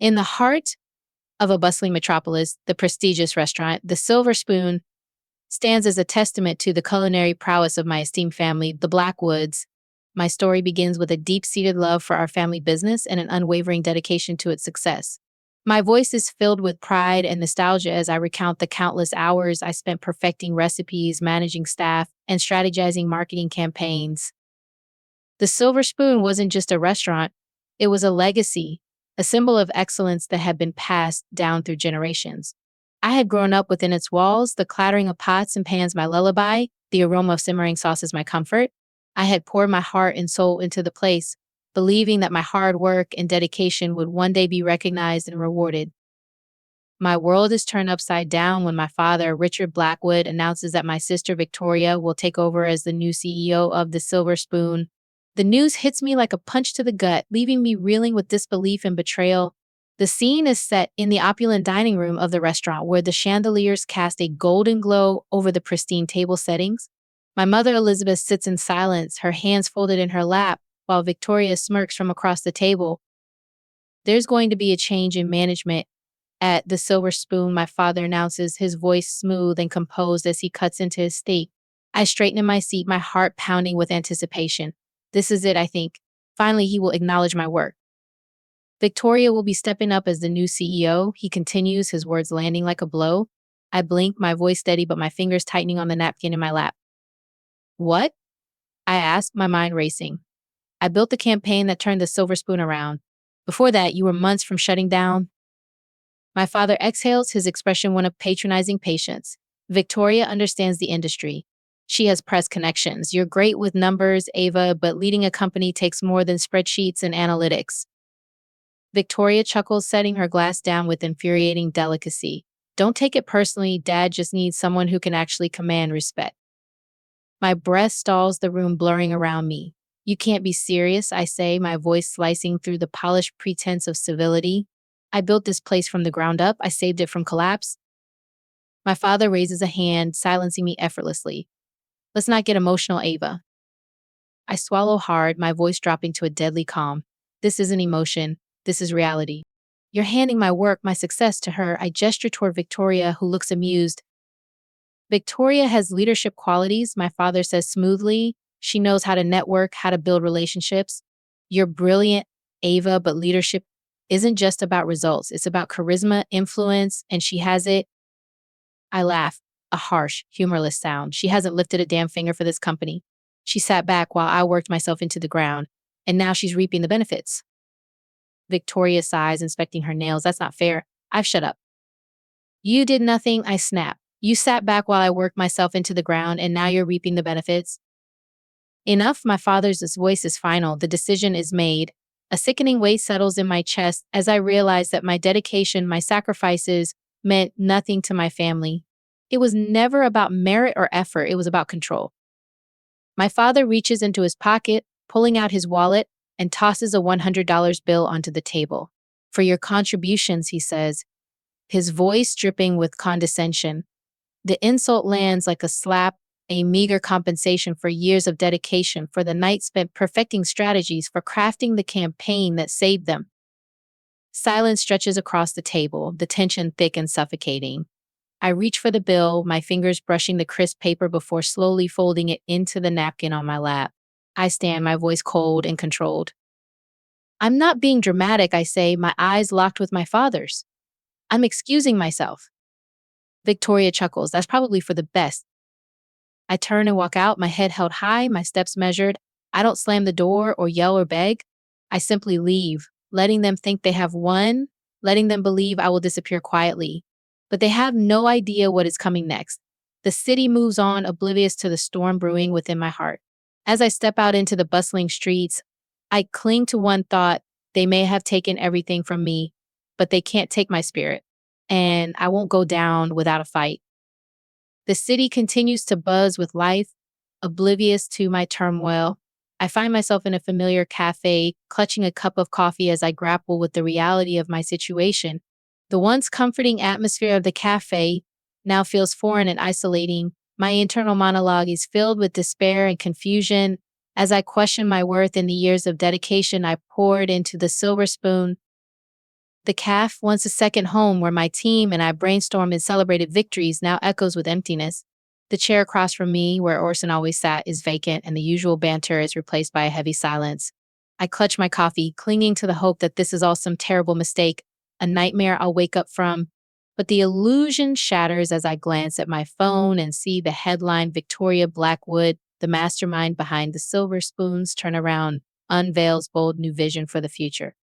In the heart of a bustling metropolis, the prestigious restaurant, the Silver Spoon, stands as a testament to the culinary prowess of my esteemed family, the Blackwoods. My story begins with a deep seated love for our family business and an unwavering dedication to its success. My voice is filled with pride and nostalgia as I recount the countless hours I spent perfecting recipes, managing staff, and strategizing marketing campaigns. The Silver Spoon wasn't just a restaurant, it was a legacy, a symbol of excellence that had been passed down through generations. I had grown up within its walls, the clattering of pots and pans my lullaby, the aroma of simmering sauces my comfort. I had poured my heart and soul into the place, believing that my hard work and dedication would one day be recognized and rewarded. My world is turned upside down when my father, Richard Blackwood, announces that my sister Victoria will take over as the new CEO of the Silver Spoon. The news hits me like a punch to the gut, leaving me reeling with disbelief and betrayal. The scene is set in the opulent dining room of the restaurant, where the chandeliers cast a golden glow over the pristine table settings. My mother Elizabeth sits in silence, her hands folded in her lap, while Victoria smirks from across the table. There's going to be a change in management at the Silver Spoon, my father announces, his voice smooth and composed as he cuts into his steak. I straighten in my seat, my heart pounding with anticipation. This is it, I think. Finally, he will acknowledge my work. Victoria will be stepping up as the new CEO, he continues, his words landing like a blow. I blink, my voice steady, but my fingers tightening on the napkin in my lap. What? I ask, my mind racing. I built the campaign that turned the Silver Spoon around. Before that, you were months from shutting down. My father exhales, his expression one of patronizing patience. Victoria understands the industry. She has press connections. You're great with numbers, Ava, but leading a company takes more than spreadsheets and analytics. Victoria chuckles, setting her glass down with infuriating delicacy. Don't take it personally, Dad just needs someone who can actually command respect. My breath stalls, the room blurring around me. You can't be serious, I say, my voice slicing through the polished pretense of civility. I built this place from the ground up. I saved it from collapse. My father raises a hand, silencing me effortlessly. Let's not get emotional, Ava. I swallow hard, my voice dropping to a deadly calm. This isn't emotion. This is reality. You're handing my work, my success to her. I gesture toward Victoria, who looks amused. Victoria has leadership qualities, my father says smoothly. She knows how to network, how to build relationships. You're brilliant, Ava, but leadership isn't just about results. It's about charisma, influence, and she has it. I laugh, a harsh, humorless sound. She hasn't lifted a damn finger for this company. She sat back while I worked myself into the ground, and now she's reaping the benefits. Victoria sighs, inspecting her nails. That's not fair. I've shut up. You did nothing, I snap. You sat back while I worked myself into the ground, and now you're reaping the benefits. Enough, my father's voice is final. The decision is made. A sickening weight settles in my chest as I realize that my dedication, my sacrifices, meant nothing to my family. It was never about merit or effort, it was about control. My father reaches into his pocket, pulling out his wallet, and tosses a $100 bill onto the table. For your contributions, he says, his voice dripping with condescension. The insult lands like a slap, a meager compensation for years of dedication, for the night spent perfecting strategies, for crafting the campaign that saved them. Silence stretches across the table, the tension thick and suffocating. I reach for the bill, my fingers brushing the crisp paper before slowly folding it into the napkin on my lap. I stand, my voice cold and controlled. I'm not being dramatic, I say, my eyes locked with my father's. I'm excusing myself. Victoria chuckles. That's probably for the best. I turn and walk out, my head held high, my steps measured. I don't slam the door or yell or beg. I simply leave, letting them think they have won, letting them believe I will disappear quietly. But they have no idea what is coming next. The city moves on, oblivious to the storm brewing within my heart. As I step out into the bustling streets, I cling to one thought: they may have taken everything from me, but they can't take my spirit, and I won't go down without a fight. The city continues to buzz with life, oblivious to my turmoil. I find myself in a familiar cafe, clutching a cup of coffee as I grapple with the reality of my situation. The once comforting atmosphere of the cafe now feels foreign and isolating. My internal monologue is filled with despair and confusion as I question my worth in the years of dedication I poured into the Silver Spoon. The calf, once a second home where my team and I brainstormed and celebrated victories, now echoes with emptiness. The chair across from me, where Orson always sat, is vacant, and the usual banter is replaced by a heavy silence. I clutch my coffee, clinging to the hope that this is all some terrible mistake, a nightmare I'll wake up from. But the illusion shatters as I glance at my phone and see the headline Victoria Blackwood, the mastermind behind the silver spoons, turn around, unveils bold new vision for the future.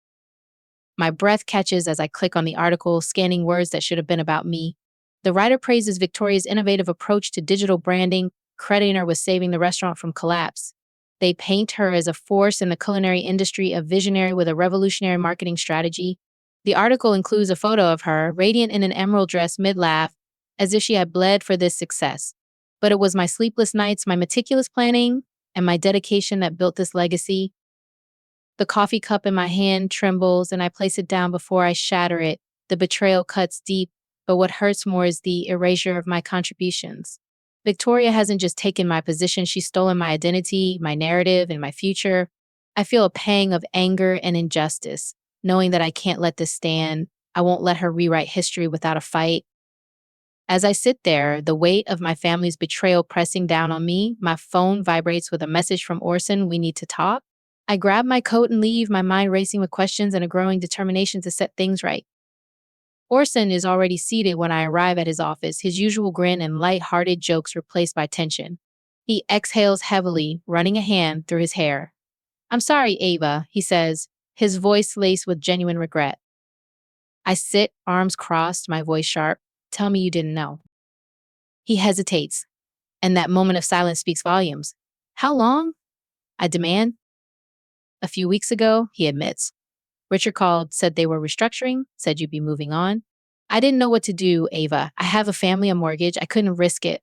My breath catches as I click on the article, scanning words that should have been about me. The writer praises Victoria's innovative approach to digital branding, crediting her with saving the restaurant from collapse. They paint her as a force in the culinary industry, a visionary with a revolutionary marketing strategy. The article includes a photo of her, radiant in an emerald dress mid-laugh, as if she had bled for this success. But it was my sleepless nights, my meticulous planning, and my dedication that built this legacy. The coffee cup in my hand trembles, and I place it down before I shatter it. The betrayal cuts deep, but what hurts more is the erasure of my contributions. Victoria hasn't just taken my position, she's stolen my identity, my narrative, and my future. I feel a pang of anger and injustice, knowing that I can't let this stand. I won't let her rewrite history without a fight. As I sit there, the weight of my family's betrayal pressing down on me, my phone vibrates with a message from Orson, "We need to talk." I grab my coat and leave, my mind racing with questions and a growing determination to set things right. Orson is already seated when I arrive at his office, his usual grin and light-hearted jokes replaced by tension. He exhales heavily, running a hand through his hair. "I'm sorry, Ava," he says, his voice laced with genuine regret. I sit, arms crossed, my voice sharp. "Tell me you didn't know." He hesitates, and that moment of silence speaks volumes. "How long?" I demand. "A few weeks ago," he admits. "Richard called, said they were restructuring, said you'd be moving on. I didn't know what to do, Ava. I have a family, a mortgage. I couldn't risk it."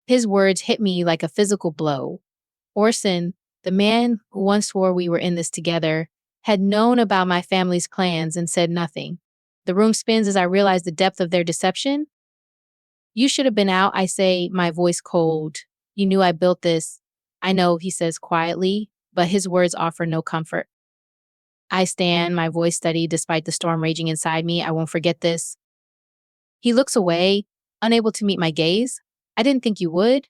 His words hit me like a physical blow. Orson, the man who once swore we were in this together, had known about my family's plans and said nothing. The room spins as I realize the depth of their deception. "You should have been out," I say, my voice cold. "You knew I built this." "I know," he says quietly, but his words offer no comfort. I stand, my voice steady despite the storm raging inside me. "I won't forget this." He looks away, unable to meet my gaze. "I didn't think you would."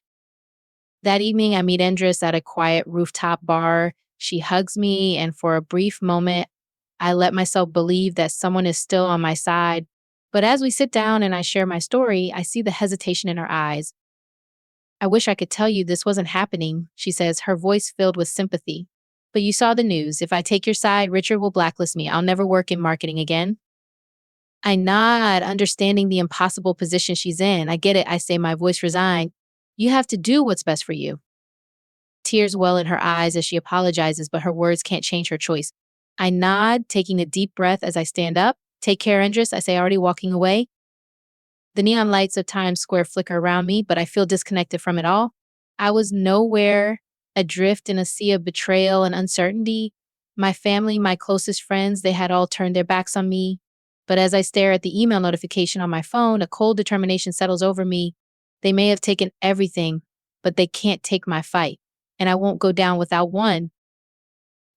That evening, I meet Endress at a quiet rooftop bar. She hugs me, and for a brief moment, I let myself believe that someone is still on my side. But as we sit down and I share my story, I see the hesitation in her eyes. "I wish I could tell you this wasn't happening," she says, her voice filled with sympathy. "But you saw the news. If I take your side, Richard will blacklist me. I'll never work in marketing again." I nod, understanding the impossible position she's in. "I get it," I say, my voice resigned. "You have to do what's best for you." Tears well in her eyes as she apologizes, but her words can't change her choice. I nod, taking a deep breath as I stand up. "Take care, Endress," I say, already walking away. The neon lights of Times Square flicker around me, but I feel disconnected from it all. I was nowhere, adrift in a sea of betrayal and uncertainty. My family, my closest friends, they had all turned their backs on me. But as I stare at the email notification on my phone, a cold determination settles over me. They may have taken everything, but they can't take my fight, and I won't go down without one.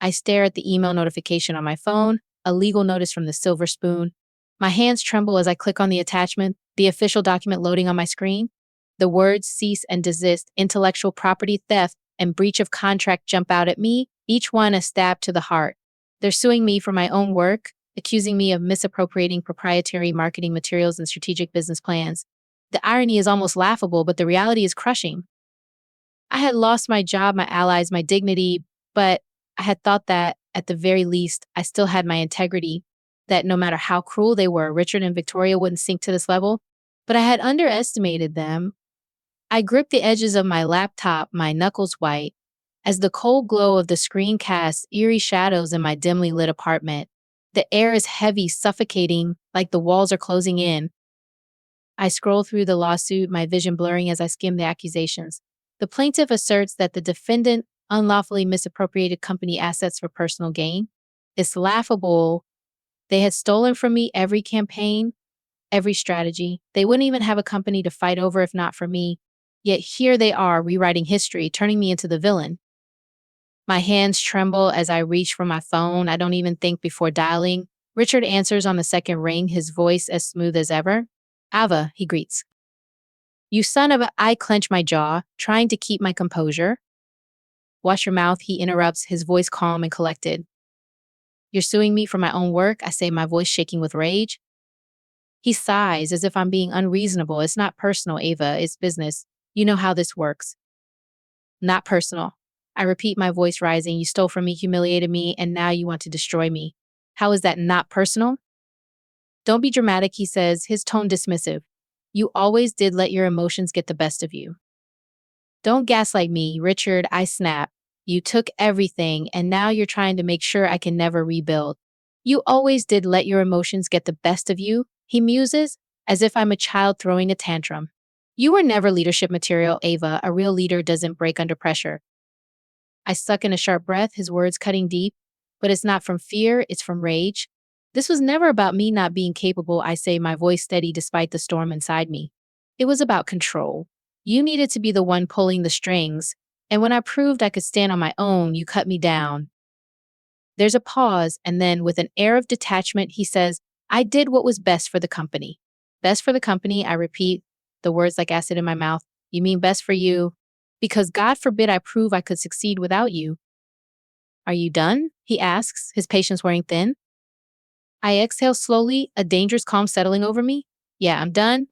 I stare at the email notification on my phone, a legal notice from the Silver Spoon. My hands tremble as I click on the attachment, the official document loading on my screen. The words "cease and desist," "intellectual property theft," and "breach of contract" jump out at me, each one a stab to the heart. They're suing me for my own work, accusing me of misappropriating proprietary marketing materials and strategic business plans. The irony is almost laughable, but the reality is crushing. I had lost my job, my allies, my dignity, but I had thought that, at the very least, I still had my integrity, that no matter how cruel they were, Richard and Victoria wouldn't sink to this level. But I had underestimated them. I gripped the edges of my laptop, my knuckles white, as the cold glow of the screen casts eerie shadows in my dimly lit apartment. The air is heavy, suffocating, like the walls are closing in. I scroll through the lawsuit, my vision blurring as I skim the accusations. The plaintiff asserts that the defendant unlawfully misappropriated company assets for personal gain. It's laughable. They had stolen from me every campaign, every strategy. They wouldn't even have a company to fight over if not for me. Yet here they are, rewriting history, turning me into the villain. My hands tremble as I reach for my phone. I don't even think before dialing. Richard answers on the second ring, his voice as smooth as ever. Ava, he greets. You son of a. I clench my jaw, trying to keep my composure. Watch your mouth, he interrupts, his voice calm and collected. You're suing me for my own work, I say, my voice shaking with rage. He sighs as if I'm being unreasonable. It's not personal, Ava, it's business. You know how this works. Not personal. I repeat, my voice rising. You stole from me, humiliated me, and now you want to destroy me. How is that not personal? Don't be dramatic, he says, his tone dismissive. You always did let your emotions get the best of you. Don't gaslight me, Richard, I snap. You took everything, and now you're trying to make sure I can never rebuild. You always did let your emotions get the best of you, he muses, as if I'm a child throwing a tantrum. You were never leadership material, Ava. A real leader doesn't break under pressure. I suck in a sharp breath, his words cutting deep. But it's not from fear, it's from rage. This was never about me not being capable, I say, my voice steady despite the storm inside me. It was about control. You needed to be the one pulling the strings, and when I proved I could stand on my own, you cut me down. There's a pause, and then, with an air of detachment, he says, I did what was best for the company. Best for the company, I repeat, the words like acid in my mouth. You mean best for you? Because God forbid I prove I could succeed without you. Are you done? He asks, his patience wearing thin. I exhale slowly, a dangerous calm settling over me. Yeah, I'm done.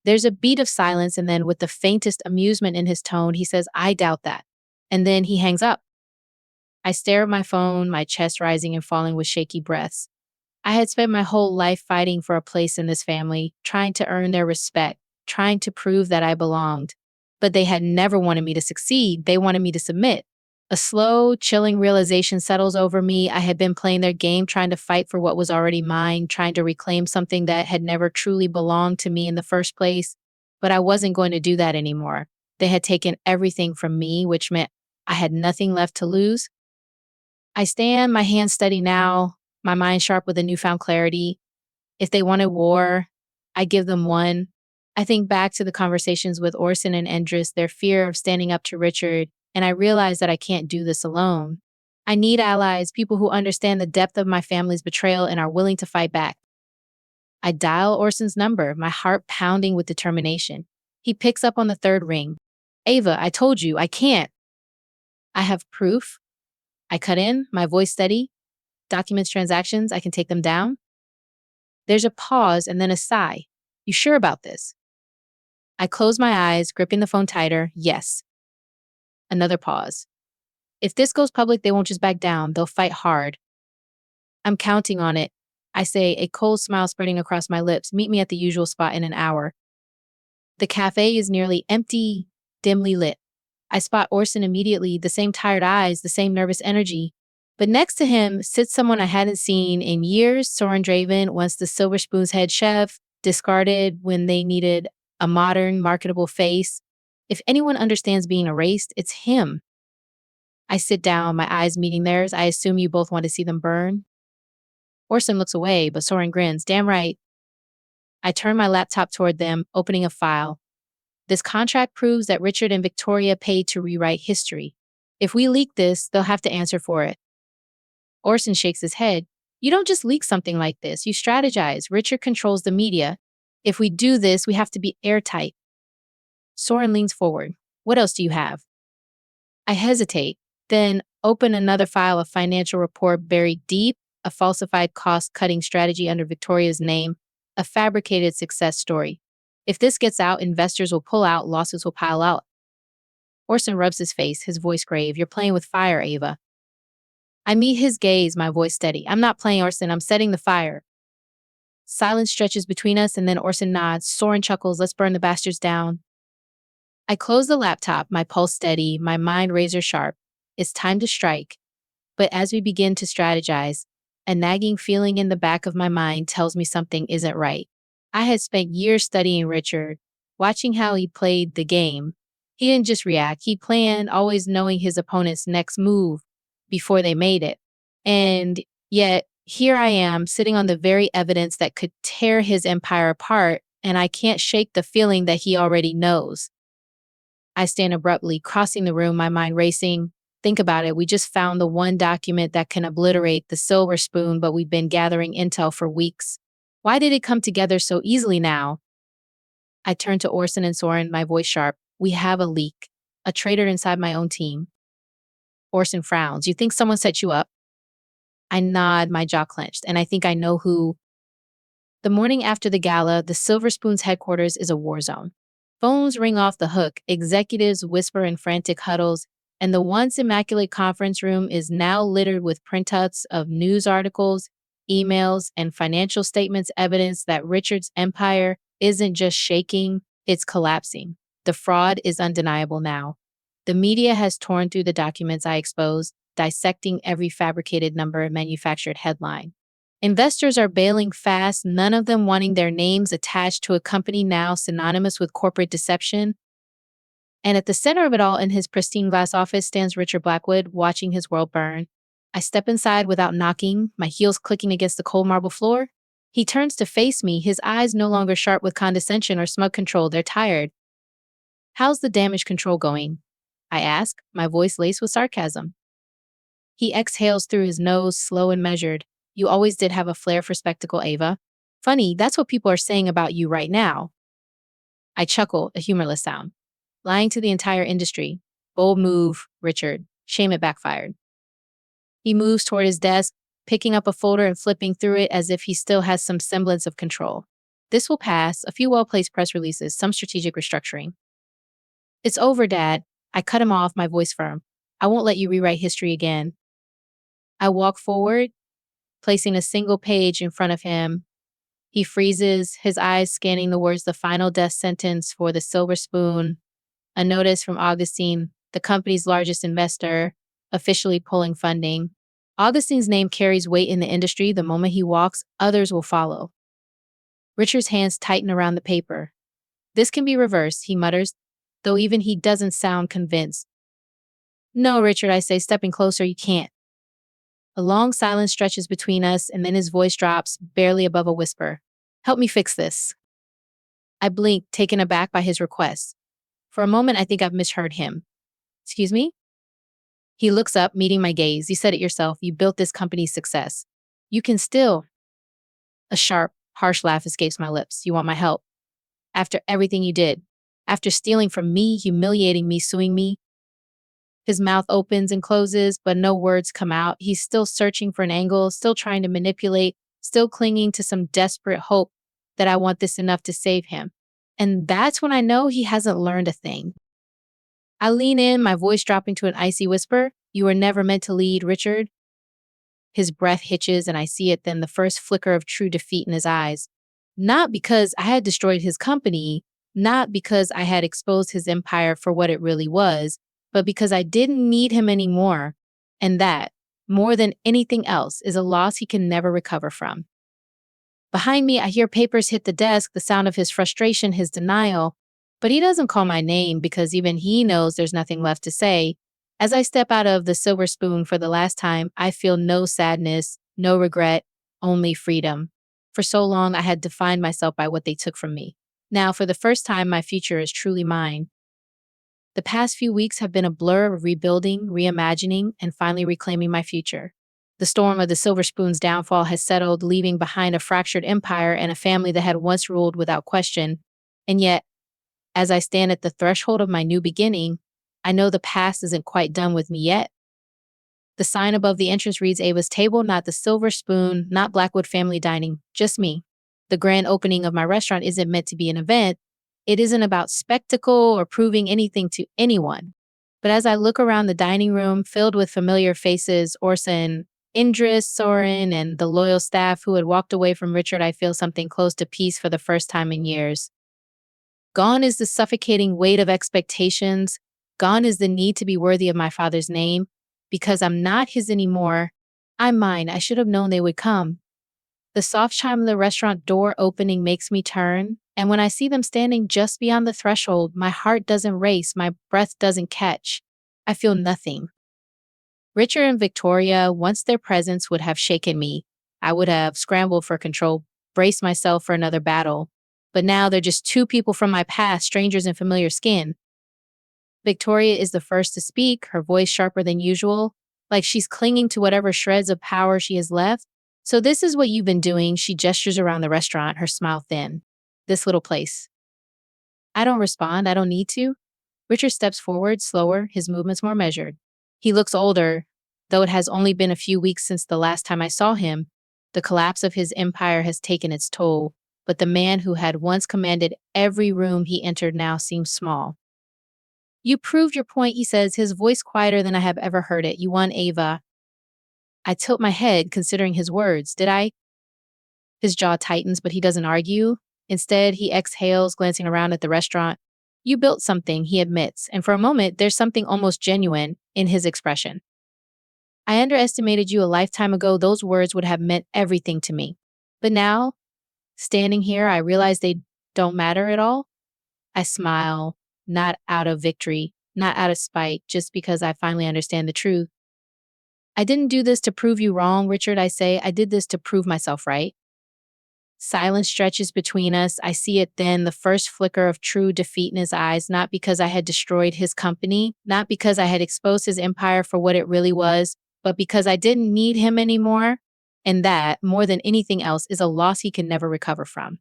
There's a beat of silence, and then, with the faintest amusement in his tone, he says, I doubt that. And then he hangs up. I stare at my phone, my chest rising and falling with shaky breaths. I had spent my whole life fighting for a place in this family, trying to earn their respect, trying to prove that I belonged. But they had never wanted me to succeed. They wanted me to submit. A slow, chilling realization settles over me. I had been playing their game, trying to fight for what was already mine, trying to reclaim something that had never truly belonged to me in the first place. But I wasn't going to do that anymore. They had taken everything from me, which meant I had nothing left to lose. I stand, my hands steady now, my mind sharp with a newfound clarity. If they wanted war, I give them one. I think back to the conversations with Orson and Endris, their fear of standing up to Richard, and I realize that I can't do this alone. I need allies, people who understand the depth of my family's betrayal and are willing to fight back. I dial Orson's number, my heart pounding with determination. He picks up on the third ring. Ava, I told you, I can't. I have proof. I cut in, my voice steady. Documents, transactions, I can take them down. There's a pause and then a sigh. You sure about this? I close my eyes, gripping the phone tighter. Yes. Another pause. If this goes public, they won't just back down. They'll fight hard. I'm counting on it. I say, a cold smile spreading across my lips. Meet me at the usual spot in an hour. The cafe is nearly empty, dimly lit. I spot Orson immediately, the same tired eyes, the same nervous energy. But next to him sits someone I hadn't seen in years, Soren Draven, once the Silver Spoon's head chef, discarded when they needed a modern, marketable face. If anyone understands being erased, it's him. I sit down, my eyes meeting theirs. I assume you both want to see them burn. Orson looks away, but Soren grins. Damn right. I turn my laptop toward them, opening a file. This contract proves that Richard and Victoria paid to rewrite history. If we leak this, they'll have to answer for it. Orson shakes his head. You don't just leak something like this. You strategize. Richard controls the media. If we do this, we have to be airtight. Soren leans forward. What else do you have? I hesitate, then open another file, a financial report buried deep, a falsified cost-cutting strategy under Victoria's name, a fabricated success story. If this gets out, investors will pull out, lawsuits will pile out. Orson rubs his face, his voice grave. You're playing with fire, Ava. I meet his gaze, my voice steady. I'm not playing, Orson. I'm setting the fire. Silence stretches between us, and then Orson nods. Soren chuckles. Let's burn the bastards down. I close the laptop, my pulse steady, my mind razor sharp. It's time to strike. But as we begin to strategize, a nagging feeling in the back of my mind tells me something isn't right. I had spent years studying Richard, watching how he played the game. He didn't just react, he planned, always knowing his opponent's next move before they made it. And yet, here I am, sitting on the very evidence that could tear his empire apart, and I can't shake the feeling that he already knows. I stand abruptly, crossing the room, my mind racing. Think about it. We just found the one document that can obliterate the silver spoon, but we've been gathering intel for weeks. Why did it come together so easily now? I turned to Orson and Soren, my voice sharp. We have a leak. A traitor inside my own team. Orson frowns. You think someone set you up? I nod, my jaw clenched, and I think I know who. The morning after the gala, the Silver Spoon's headquarters is a war zone. Phones ring off the hook, executives whisper in frantic huddles, and the once immaculate conference room is now littered with printouts of news articles, emails, and financial statements, evidence that Richard's empire isn't just shaking, it's collapsing. The fraud is undeniable now. The media has torn through the documents I exposed, dissecting every fabricated number and manufactured headline. Investors are bailing fast, none of them wanting their names attached to a company now synonymous with corporate deception. And at the center of it all, in his pristine glass office, stands Richard Blackwood, watching his world burn. I step inside without knocking, my heels clicking against the cold marble floor. He turns to face me, his eyes no longer sharp with condescension or smug control, they're tired. How's the damage control going? I ask, my voice laced with sarcasm. He exhales through his nose, slow and measured. You always did have a flair for spectacle, Ava. Funny, that's what people are saying about you right now. I chuckle, a humorless sound. Lying to the entire industry. Bold move, Richard. Shame it backfired. He moves toward his desk, picking up a folder and flipping through it as if he still has some semblance of control. This will pass, a few well-placed press releases, some strategic restructuring. It's over, Dad. I cut him off, my voice firm. I won't let you rewrite history again. I walk forward, placing a single page in front of him. He freezes, his eyes scanning the words, the final death sentence for the Silver Spoon, a notice from Augustine, the company's largest investor, officially pulling funding. Augustine's name carries weight in the industry. The moment he walks, others will follow. Richard's hands tighten around the paper. This can be reversed, he mutters, though even he doesn't sound convinced. No, Richard, I say, stepping closer, you can't. A long silence stretches between us, and then his voice drops, barely above a whisper. Help me fix this. I blink, taken aback by his request. For a moment, I think I've misheard him. Excuse me? He looks up, meeting my gaze. You said it yourself. You built this company's success. You can still. A sharp, harsh laugh escapes my lips. You want my help? After everything you did. After stealing from me, humiliating me, suing me. His mouth opens and closes, but no words come out. He's still searching for an angle, still trying to manipulate, still clinging to some desperate hope that I want this enough to save him. And that's when I know he hasn't learned a thing. I lean in, my voice dropping to an icy whisper. You were never meant to lead, Richard. His breath hitches and I see it then, the first flicker of true defeat in his eyes. Not because I had destroyed his company, not because I had exposed his empire for what it really was, but because I didn't need him anymore. And that, more than anything else, is a loss he can never recover from. Behind me, I hear papers hit the desk, the sound of his frustration, his denial. But he doesn't call my name because even he knows there's nothing left to say. As I step out of the Silver Spoon for the last time, I feel no sadness, no regret, only freedom. For so long, I had defined myself by what they took from me. Now, for the first time, my future is truly mine. The past few weeks have been a blur of rebuilding, reimagining, and finally reclaiming my future. The storm of the Silver Spoon's downfall has settled, leaving behind a fractured empire and a family that had once ruled without question. And yet, as I stand at the threshold of my new beginning, I know the past isn't quite done with me yet. The sign above the entrance reads Ava's Table, not the Silver Spoon, not Blackwood family dining, just me. The grand opening of my restaurant isn't meant to be an event. It isn't about spectacle or proving anything to anyone. But as I look around the dining room filled with familiar faces, Orson, Indris, Soren, and the loyal staff who had walked away from Richard, I feel something close to peace for the first time in years. Gone is the suffocating weight of expectations. Gone is the need to be worthy of my father's name. Because I'm not his anymore, I'm mine. I should have known they would come. The soft chime of the restaurant door opening makes me turn, and when I see them standing just beyond the threshold, my heart doesn't race, my breath doesn't catch. I feel nothing. Richard and Victoria, once their presence would have shaken me. I would have scrambled for control, braced myself for another battle. But now they're just two people from my past, strangers in familiar skin. Victoria is the first to speak, her voice sharper than usual, like she's clinging to whatever shreds of power she has left. So, this is what you've been doing. She gestures around the restaurant, her smile thin. This little place. I don't respond. I don't need to. Richard steps forward, slower, his movements more measured. He looks older, though it has only been a few weeks since the last time I saw him. The collapse of his empire has taken its toll, but the man who had once commanded every room he entered now seems small. You proved your point, he says, his voice quieter than I have ever heard it. You won, Ava. I tilt my head, considering his words. Did I? His jaw tightens, but he doesn't argue. Instead, he exhales, glancing around at the restaurant. You built something, he admits, and for a moment, there's something almost genuine in his expression. I underestimated you a lifetime ago. Those words would have meant everything to me. But now, standing here, I realize they don't matter at all. I smile, not out of victory, not out of spite, just because I finally understand the truth. I didn't do this to prove you wrong, Richard, I say. I did this to prove myself right. Silence stretches between us. I see it then, the first flicker of true defeat in his eyes, not because I had destroyed his company, not because I had exposed his empire for what it really was, but because I didn't need him anymore. And that, more than anything else, is a loss he can never recover from.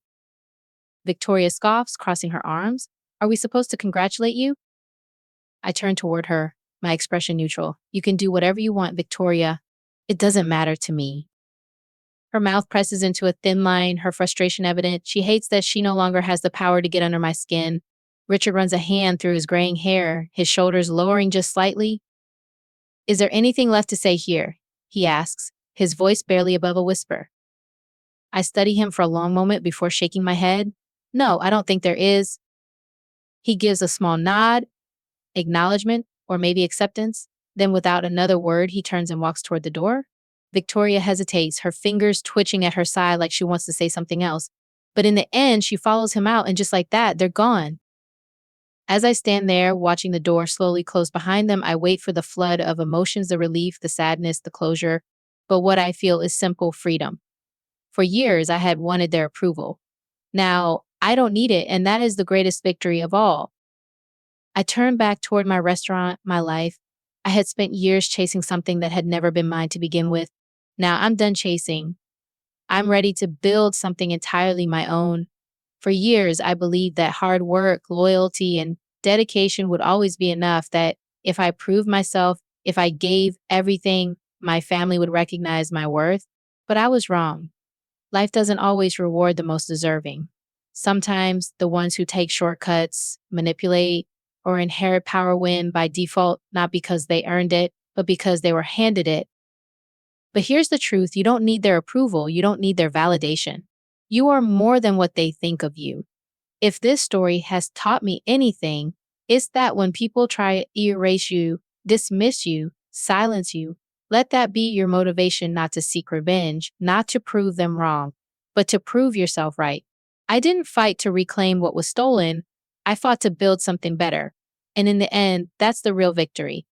Victoria scoffs, crossing her arms. Are we supposed to congratulate you? I turn toward her, my expression neutral. You can do whatever you want, Victoria. It doesn't matter to me. Her mouth presses into a thin line, her frustration evident. She hates that she no longer has the power to get under my skin. Richard runs a hand through his graying hair, his shoulders lowering just slightly. Is there anything left to say here? He asks, his voice barely above a whisper. I study him for a long moment before shaking my head. No, I don't think there is. He gives a small nod, acknowledgement, or maybe acceptance. Then without another word, he turns and walks toward the door. Victoria hesitates, her fingers twitching at her side like she wants to say something else. But in the end, she follows him out, and just like that, they're gone. As I stand there, watching the door slowly close behind them, I wait for the flood of emotions, the relief, the sadness, the closure. But what I feel is simple freedom. For years, I had wanted their approval. Now, I don't need it, and that is the greatest victory of all. I turn back toward my restaurant, my life. I had spent years chasing something that had never been mine to begin with. Now I'm done chasing. I'm ready to build something entirely my own. For years, I believed that hard work, loyalty, and dedication would always be enough, that if I proved myself, if I gave everything, my family would recognize my worth. But I was wrong. Life doesn't always reward the most deserving. Sometimes the ones who take shortcuts, manipulate, or inherit power win by default, not because they earned it, but because they were handed it. But here's the truth. You don't need their approval. You don't need their validation. You are more than what they think of you. If this story has taught me anything, it's that when people try to erase you, dismiss you, silence you, let that be your motivation not to seek revenge, not to prove them wrong, but to prove yourself right. I didn't fight to reclaim what was stolen. I fought to build something better. And in the end, that's the real victory.